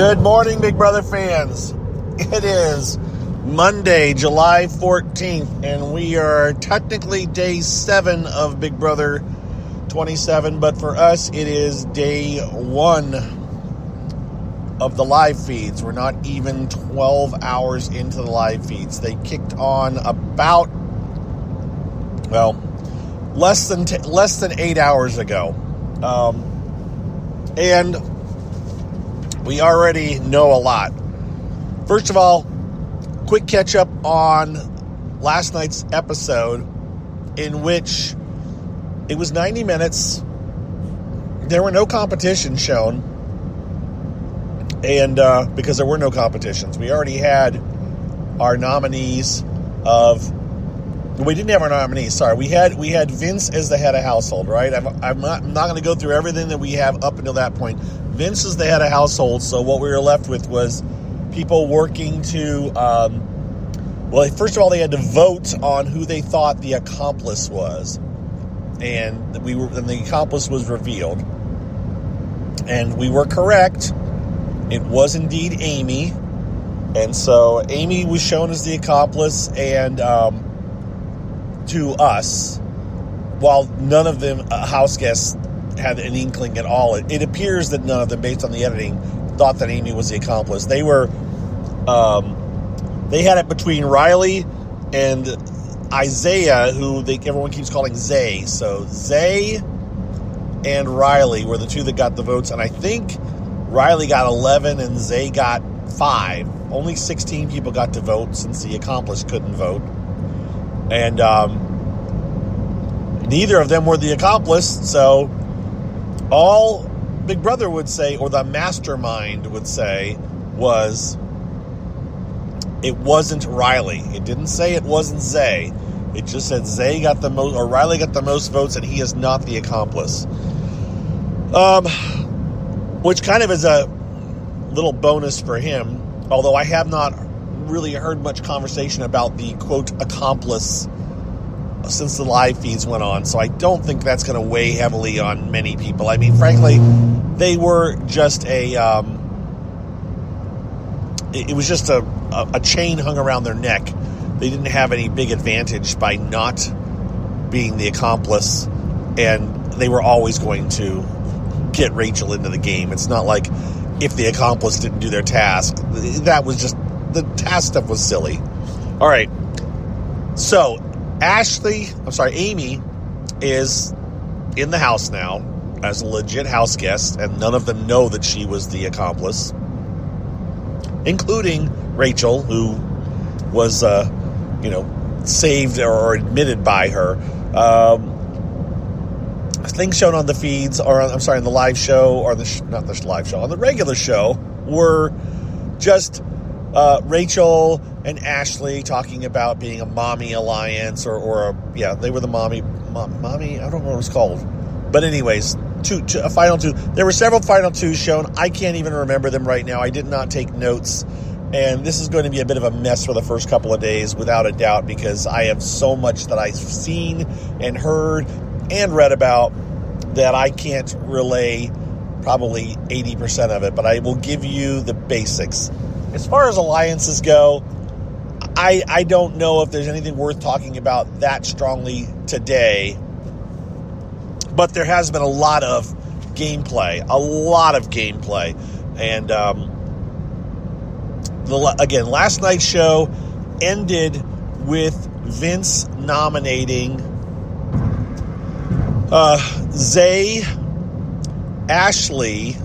Good morning, Big Brother fans. It is Monday, July 14th, and we are technically day 7 of Big Brother 27, but for us, it is day 1 of the live feeds. We're not even 12 hours into the live feeds. They kicked on about, less than 8 hours ago. And we already know a lot. First of all, quick catch up on last night's episode, in which it was 90 minutes. There were no competitions shown. And because there were no competitions, we already had our nominees of... We didn't have our nominees, sorry. We had Vince as the head of household, right? I'm not going to go through everything that we have up until that point. Vince is the head of household, so what we were left with was people working to... first of all, they had to vote on who they thought the accomplice was. And the accomplice was revealed. And we were correct. It was indeed Amy. And so Amy was shown as the accomplice, and... to us, while none of them house guests had an inkling at all. It appears that none of them, based on the editing, thought that Amy was the accomplice. They were, they had it between Riley and Isaiah, who everyone keeps calling Zay. So Zay and Riley were the two that got the votes, and I think Riley got 11 and Zay got 5. Only 16 people got to vote since the accomplice couldn't vote. And neither of them were the accomplice, so all Big Brother would say, or the mastermind would say, was it wasn't Riley. It didn't say it wasn't Zay. It just said Zay got the most, or Riley got the most votes, and he is not the accomplice. Which kind of is a little bonus for him, although I have not really heard much conversation about the quote accomplice since the live feeds went on, so I don't think that's going to weigh heavily on many people. I mean, frankly, they were just it was just a chain hung around their neck. They didn't have any big advantage by not being the accomplice, and they were always going to get Rachel into the game. It's not like if the accomplice didn't do their task. That was just... The task stuff was silly. All right. So, Amy is in the house now as a legit house guest, and none of them know that she was the accomplice, including Rachel, who was, saved or admitted by her. Things shown on the feeds, or in the live show, or not the live show, on the regular show, were just... Rachel and Ashley talking about being a mommy alliance, they were the mommy, I don't know what it was called. But anyways, a final 2. There were several final 2s shown. I can't even remember them right now. I did not take notes. And this is going to be a bit of a mess for the first couple of days, without a doubt, because I have so much that I've seen and heard and read about that I can't relay probably 80% of it. But I will give you the basics. As far as alliances go, I don't know if there's anything worth talking about that strongly today. But there has been a lot of gameplay. And, again, last night's show ended with Vince nominating Zay, Ashley,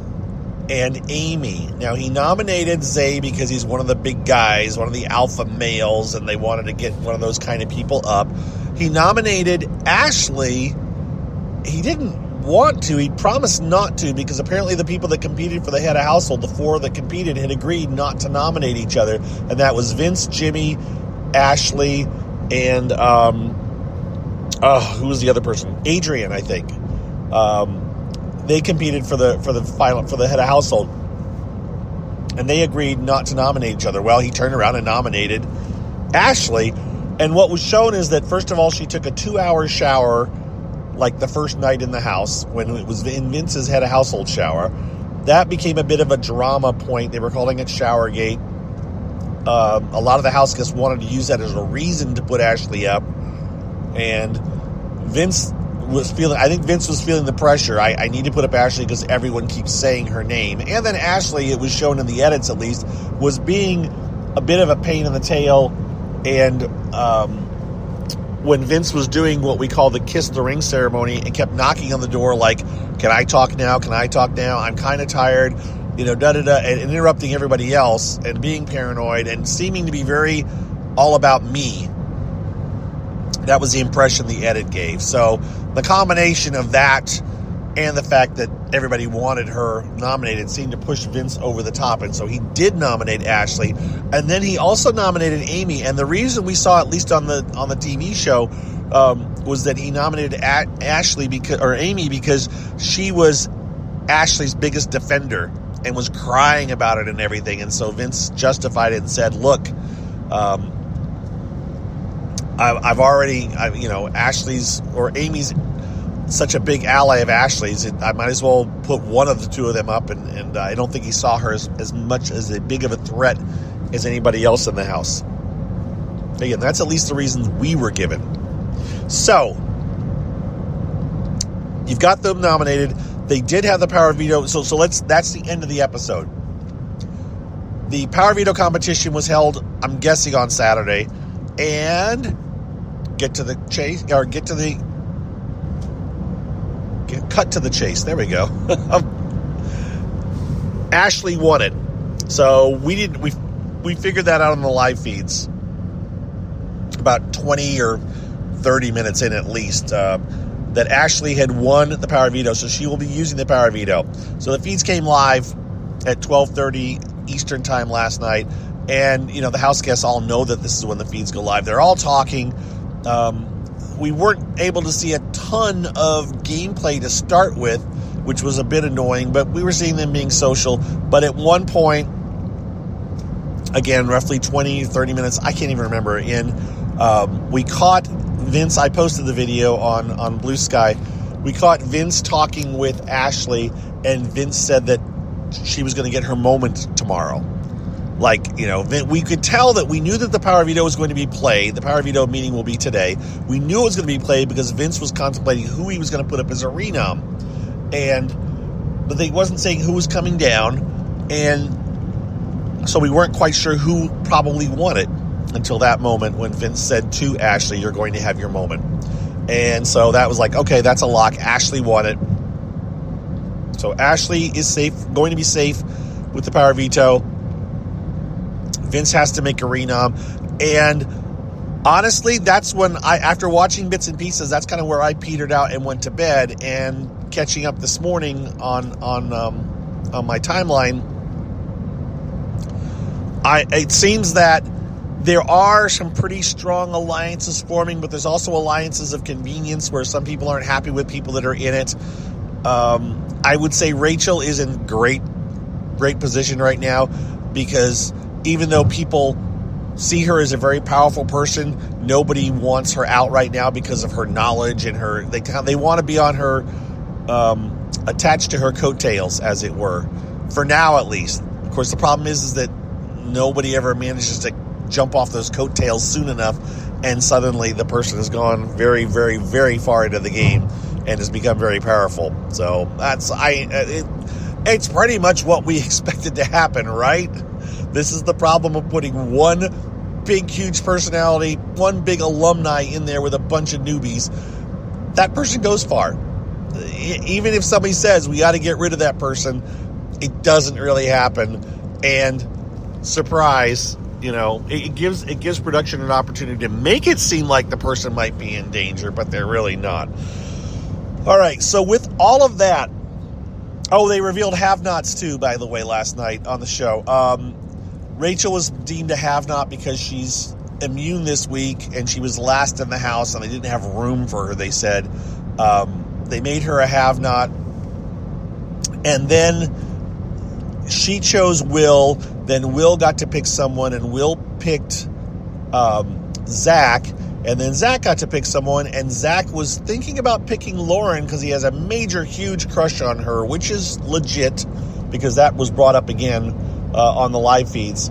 and Amy. Now, he nominated Zay because he's one of the big guys, one of the alpha males, and they wanted to get one of those kind of people up. He nominated Ashley. He didn't want to. He promised not to, because apparently the people that competed for the head of household, the 4 that competed, had agreed not to nominate each other, and that was Vince, Jimmy, Ashley, and who was the other person? Adrian, I think. They competed for the head of household, and they agreed not to nominate each other. Well, he turned around and nominated Ashley, and what was shown is that, first of all, she took a 2-hour shower, like the first night in the house, when it was in Vince's head of household shower, that became a bit of a drama point. They were calling it Showergate. A lot of the house guests wanted to use that as a reason to put Ashley up. And Vince was feeling the pressure. I need to put up Ashley because everyone keeps saying her name. And then Ashley, it was shown in the edits at least, was being a bit of a pain in the tail. And when Vince was doing what we call the kiss the ring ceremony and kept knocking on the door like, can I talk now? Can I talk now? I'm kind of tired, and interrupting everybody else and being paranoid and seeming to be very all about me. That was the impression the edit gave. So the combination of that and the fact that everybody wanted her nominated seemed to push Vince over the top. And so he did nominate Ashley. And then he also nominated Amy. And the reason we saw, at least on the TV show, was that he nominated Amy because she was Ashley's biggest defender and was crying about it and everything. And so Vince justified it and said, look, Amy's such a big ally of Ashley's, I might as well put one of the two of them up, and I don't think he saw her as much as a big of a threat as anybody else in the house. Again, that's at least the reasons we were given. So, you've got them nominated. They did have the power veto, so that's the end of the episode. The power veto competition was held, I'm guessing, on Saturday, and cut to the chase. There we go. Ashley won it. So we figured that out on the live feeds about 20 or 30 minutes in at least, that Ashley had won the power veto, so she will be using the power veto. So the feeds came live at 12:30 Eastern time last night, and the house guests all know that this is when the feeds go live. They're all talking. We weren't able to see a ton of gameplay to start with, which was a bit annoying, but we were seeing them being social. But at one point, again, roughly 20, 30 minutes, I can't even remember, we caught Vince. I posted the video on Blue Sky. We caught Vince talking with Ashley, and Vince said that she was going to get her moment tomorrow. We could tell that we knew that the power veto was going to be played. The power veto meeting will be today. We knew it was going to be played because Vince was contemplating who he was going to put up as a renom. But they wasn't saying who was coming down. And so we weren't quite sure who probably won it until that moment when Vince said to Ashley, you're going to have your moment. And so that was like, okay, that's a lock. Ashley won it. So Ashley is going to be safe with the power veto. Vince has to make a renom. And honestly, that's when after watching bits and pieces, that's kind of where I petered out and went to bed. And catching up this morning on my timeline, it seems that there are some pretty strong alliances forming, but there's also alliances of convenience where some people aren't happy with people that are in it. I would say Rachel is in great position right now, because even though people see her as a very powerful person, nobody wants her out right now because of her knowledge and they want to be on her, attached to her coattails, as it were, for now at least. Of course, the problem is that nobody ever manages to jump off those coattails soon enough, and suddenly the person has gone very, very, very far into the game and has become very powerful. So it's pretty much what we expected to happen, right? This is the problem of putting one big, huge personality, one big alumni in there with a bunch of newbies. That person goes far. Even if somebody says we got to get rid of that person, it doesn't really happen. And surprise, it gives production an opportunity to make it seem like the person might be in danger, but they're really not. All right, so with all of that, they revealed have-nots too, by the way, last night on the show. Rachel was deemed a have-not because she's immune this week, and she was last in the house, and they didn't have room for her, they said. They made her a have-not. And then she chose Will. Then Will got to pick someone, and Will picked Zach. And then Zach got to pick someone, and Zach was thinking about picking Lauren because he has a major, huge crush on her, which is legit because that was brought up again on the live feeds.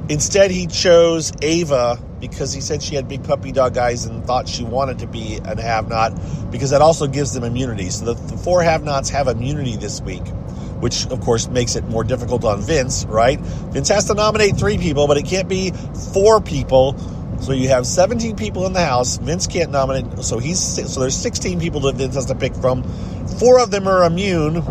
Instead, he chose Ava because he said she had big puppy dog eyes and thought she wanted to be an have-not, because that also gives them immunity. So the 4 have-nots have immunity this week, which, of course, makes it more difficult on Vince, right? Vince has to nominate 3 people, but it can't be 4 people. So you have 17 people in the house. Vince can't nominate, so there's 16 people that Vince has to pick from. 4 of them are immune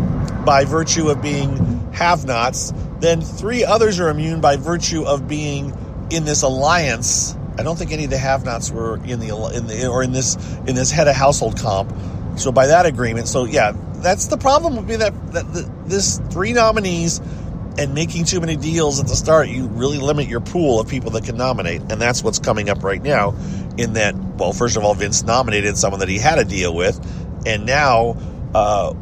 by virtue of being have-nots. Then 3 others are immune by virtue of being in this alliance. I don't think any of the have-nots were in this head of household comp. So by that agreement, so yeah, that's the problem would be that this 3 nominees and making too many deals at the start, you really limit your pool of people that can nominate, and that's what's coming up right now. In that, well, first of all, Vince nominated someone that he had a deal with, and now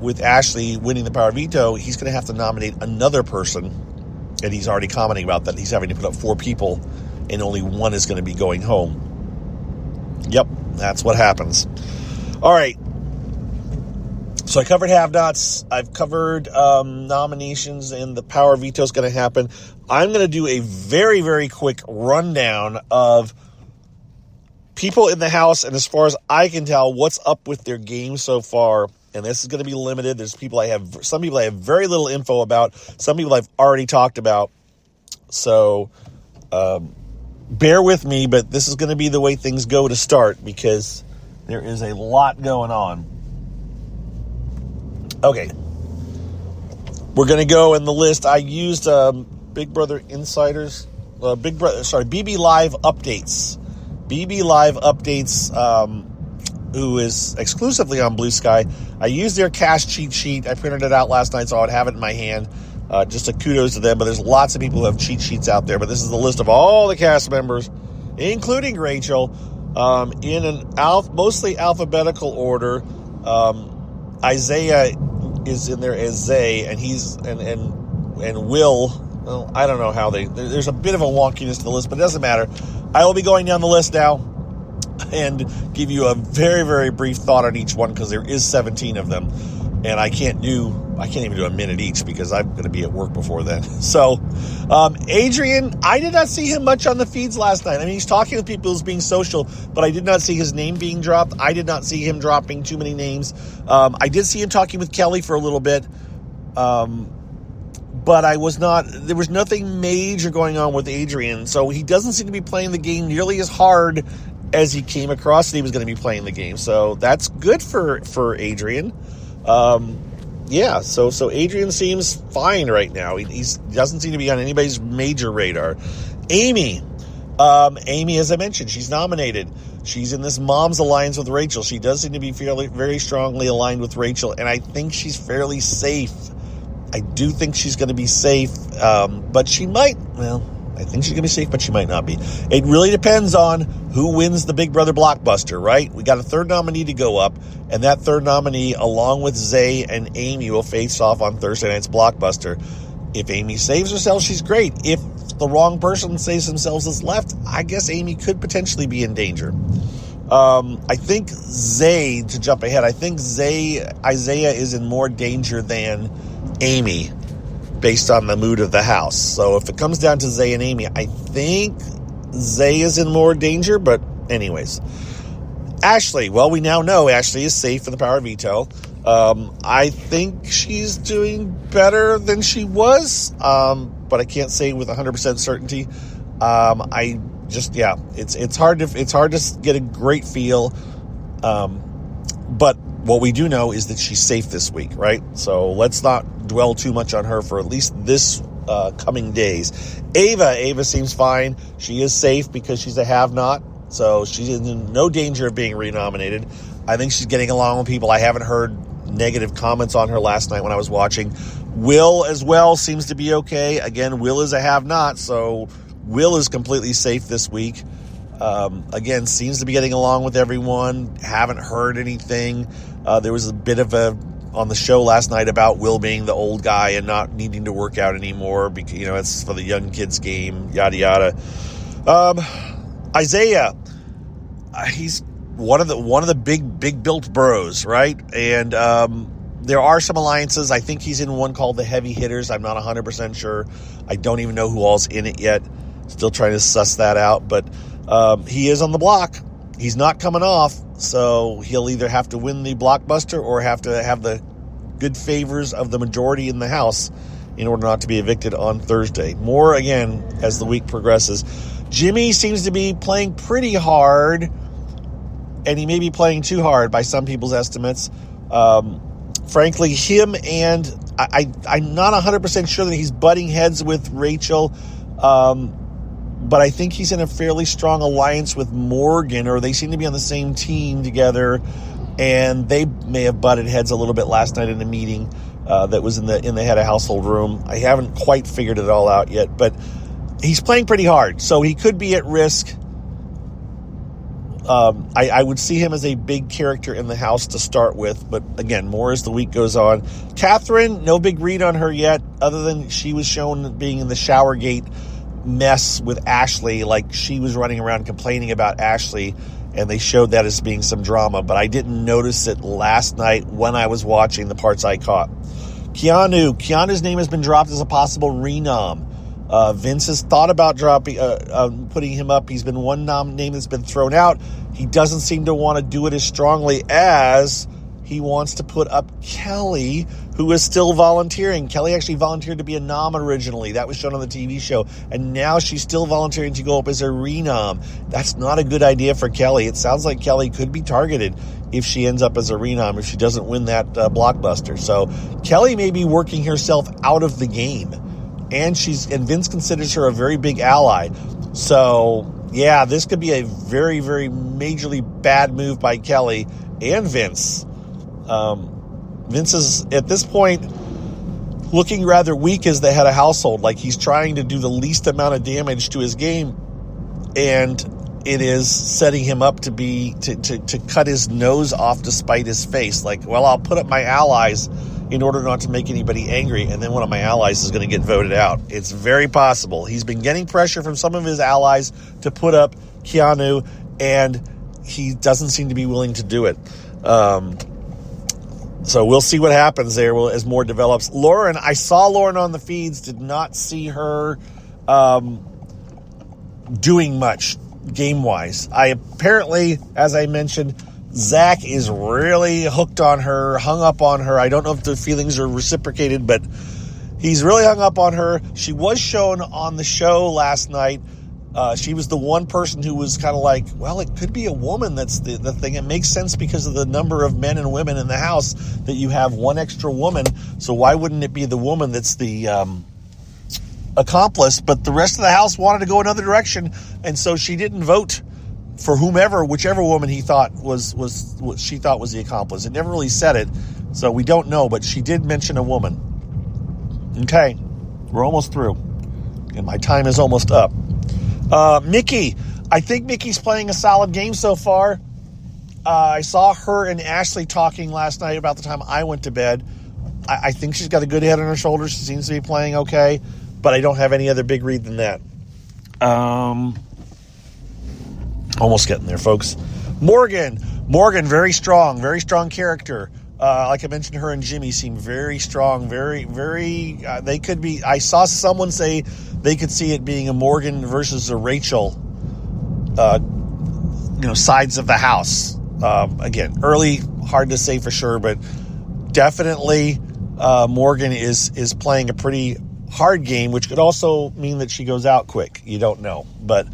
with Ashley winning the power veto, he's going to have to nominate another person, and he's already commenting about that. He's having to put up 4 people, and only 1 is going to be going home. Yep, that's what happens. All right. So I covered have-nots. I've covered nominations, and the power veto is going to happen. I'm going to do a very, very quick rundown of people in the house, and as far as I can tell, what's up with their game so far. And this is going to be limited. There's some people I have very little info about. Some people I've already talked about. So bear with me, but this is going to be the way things go to start, because there is a lot going on. Okay, we're going to go in the list. I used Big Brother Insiders, BB Live Updates. BB Live Updates, who is exclusively on Blue Sky. I used their cast cheat sheet. I printed it out last night so I would have it in my hand. Just a kudos to them, but there's lots of people who have cheat sheets out there. But this is the list of all the cast members, including Rachel, in an mostly alphabetical order. Isaiah is in there as Zay, and he's and Will. Well, I don't know how there's a bit of a wonkiness to the list, but it doesn't matter. I will be going down the list now and give you a very, very brief thought on each one, because there is 17 of them, and I can't even do a minute each because I'm going to be at work before then. So, Adrian, I did not see him much on the feeds last night. I mean, he's talking with people, he's being social, but I did not see his name being dropped. I did not see him dropping too many names. I did see him talking with Kelly for a little bit, but there was nothing major going on with Adrian, so he doesn't seem to be playing the game nearly as hard as he came across that he was going to be playing the game. So that's good for Adrian. Yeah, so Adrian seems fine right now. He doesn't seem to be on anybody's major radar. Amy, as I mentioned, she's nominated. She's in this mom's alliance with Rachel. She does seem to be very strongly aligned with Rachel, and I think she's fairly safe. I do think she's going to be safe, but she might, I think she's going to be safe, but she might not be. It really depends on who wins the Big Brother blockbuster, right? We got a 3rd nominee to go up, and that 3rd nominee, along with Zay and Amy, will face off on Thursday night's blockbuster. If Amy saves herself, she's great. If the wrong person saves themselves as left, I guess Amy could potentially be in danger. I think Zay, to jump ahead, Isaiah is in more danger than Amy, based on the mood of the house. So if it comes down to Zay and Amy, I think Zay is in more danger, but anyways. Ashley, well, we now know Ashley is safe in the power veto. I think she's doing better than she was, but I can't say with 100% certainty. It's hard to get a great feel, but what we do know is that she's safe this week, right? So let's not dwell too much on her for at least this coming days. Ava seems fine. She is safe because she's a have-not, so she's in no danger of being renominated. I think she's getting along with people. I haven't heard negative comments on her last night when I was watching. Will as well seems to be okay. Again, Will is a have-not, so Will is completely safe this week. Again, seems to be getting along with everyone. Haven't heard anything. There was a bit of on the show last night about Will being the old guy and not needing to work out anymore because, it's for the young kids game, yada, yada. Isaiah, he's one of the big built bros, right? And, There are some alliances. I think he's in one called the Heavy Hitters. I'm not 100% sure. I don't even know who all's in it yet. Still trying to suss that out. But he is on the block. He's not coming off. So he'll either have to win the blockbuster or have to have the good favors of the majority in the House in order not to be evicted on Thursday. More, again, as the week progresses. Jimmy seems to be playing pretty hard, and he may be playing too hard by some people's estimates. Frankly, him and I'm not 100% sure that he's butting heads with Rachel, but I think he's in a fairly strong alliance with Morgan, or they seem to be on the same team together, and they may have butted heads a little bit last night in a meeting that was in the head of household room. I haven't quite figured it all out yet, but he's playing pretty hard, so he could be at risk. I would see him as a big character in the House to start with, but again, more as the week goes on. Catherine, no big read on her yet, other than she was shown being in the showergate mess with Ashley, like she was running around complaining about Ashley, and they showed that as being some drama, but I didn't notice it last night when I was watching the parts I caught. Keanu's name has been dropped as a possible renom. Vince has thought about putting him up. He's been one name that's been thrown out. He doesn't seem to want to do it as strongly as he wants to put up Kelly, who is still volunteering. Kelly actually volunteered to be a nom originally. That was shown on the TV show. And now she's still volunteering to go up as a renom. That's not a good idea for Kelly. It sounds like Kelly could be targeted if she ends up as a renom, if she doesn't win that blockbuster. So Kelly may be working herself out of the game. And Vince considers her a very big ally. So, yeah, this could be a very, very majorly bad move by Kelly and Vince. Vince is, at this point, looking rather weak as the head of household. Like, he's trying to do the least amount of damage to his game. And it is setting him up to cut his nose off to spite his face. Like, well, I'll put up my allies in order not to make anybody angry, and then one of my allies is going to get voted out. It's very possible. He's been getting pressure from some of his allies to put up Keanu, and he doesn't seem to be willing to do it. So we'll see what happens there as more develops. Lauren, I saw Lauren on the feeds, did not see her doing much game-wise. Apparently, as I mentioned, Zach is really hooked on her, hung up on her. I don't know if the feelings are reciprocated, but he's really hung up on her. She was shown on the show last night. She was the one person who was kind of like, well, it could be a woman that's the thing. It makes sense because of the number of men and women in the house that you have one extra woman. So why wouldn't it be the woman that's the accomplice? But the rest of the house wanted to go another direction, and so she didn't vote for whichever woman she thought was the accomplice. It never really said it, so we don't know, but she did mention a woman. Okay, we're almost through, and my time is almost up. Mickey, I think Mickey's playing a solid game so far. I saw her and Ashley talking last night about the time I went to bed. I think she's got a good head on her shoulders. She seems to be playing okay, but I don't have any other big read than that. Almost getting there, folks. Morgan, very strong character. Like I mentioned, her and Jimmy seem very strong, very, they could be, I saw someone say they could see it being a Morgan versus a Rachel, sides of the house. Again, early, hard to say for sure, but definitely Morgan is playing a pretty hard game, which could also mean that she goes out quick. You don't know, but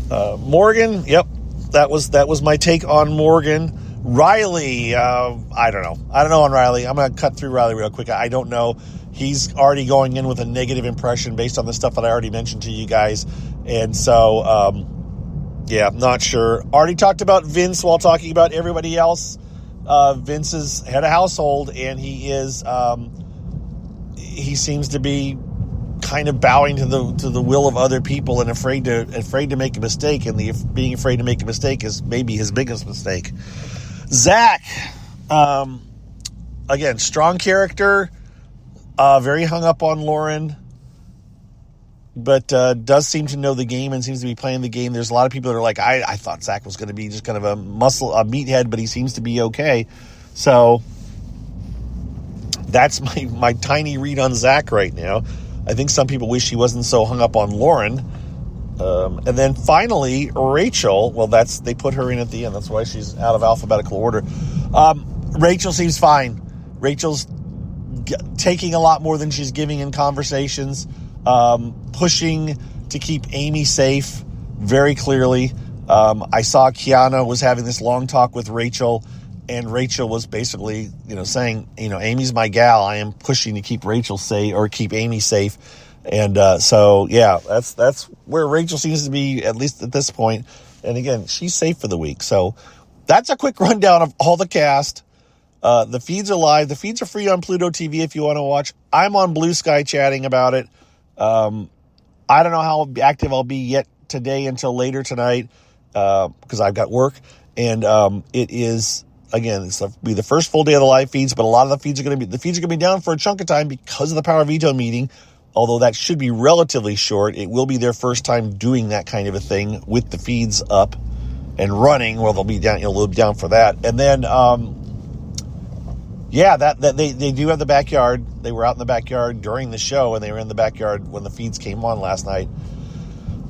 Morgan, yep, that was my take on Morgan. Riley, I don't know on Riley. I'm going to cut through Riley real quick. I don't know. He's already going in with a negative impression based on the stuff that I already mentioned to you guys. And so, I'm not sure. Already talked about Vince while talking about everybody else. Vince is head of household, and he seems to be kind of bowing to the will of other people and afraid to make a mistake, and being afraid to make a mistake is maybe his biggest mistake. Zach, again, strong character, very hung up on Lauren, but does seem to know the game and seems to be playing the game. There's a lot of people that are like, I thought Zach was going to be just kind of a meathead, but he seems to be okay. So That's my tiny read on Zach right now. I think some people wish he wasn't so hung up on Lauren. And then finally, Rachel. Well, they put her in at the end. That's why she's out of alphabetical order. Rachel seems fine. Rachel's taking a lot more than she's giving in conversations, pushing to keep Amy safe very clearly. I saw Kiana was having this long talk with Rachel, and Rachel was basically, saying, Amy's my gal. I am pushing to keep Rachel safe or keep Amy safe. And so, yeah, that's where Rachel seems to be, at least at this point. And again, she's safe for the week. So that's a quick rundown of all the cast. The feeds are live. The feeds are free on Pluto TV if you want to watch. I'm on Blue Sky chatting about it. I don't know how active I'll be yet today until later tonight because I've got work. And it is, again, it's be the first full day of the live feeds, but a lot of the feeds are going to be down for a chunk of time because of the Power Veto meeting. Although that should be relatively short, it will be their first time doing that kind of a thing with the feeds up and running. Well, they'll be down, they'll be down for that. And then, that they do have the backyard. They were out in the backyard during the show, and they were in the backyard when the feeds came on last night.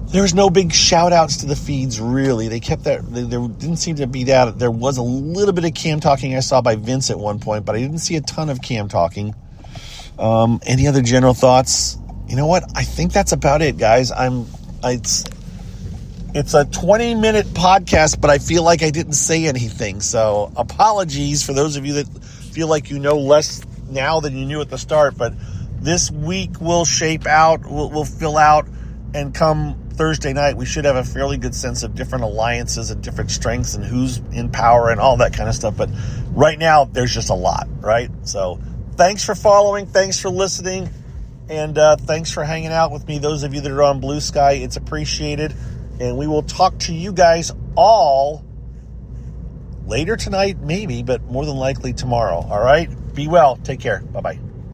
There was no big shout outs to the feeds, really. They kept that, there didn't seem to be that. There was a little bit of cam talking I saw by Vince at one point, but I didn't see a ton of cam talking. Any other general thoughts? You know what? I think that's about it, guys. It's a 20-minute podcast, but I feel like I didn't say anything. So apologies for those of you that feel like you know less now than you knew at the start. But this week will shape out, will fill out, and come Thursday night, we should have a fairly good sense of different alliances and different strengths and who's in power and all that kind of stuff. But right now, there's just a lot, right? So thanks for following. Thanks for listening. And thanks for hanging out with me. Those of you that are on Blue Sky, it's appreciated. And we will talk to you guys all later tonight, maybe, but more than likely tomorrow. All right? Be well. Take care. Bye-bye.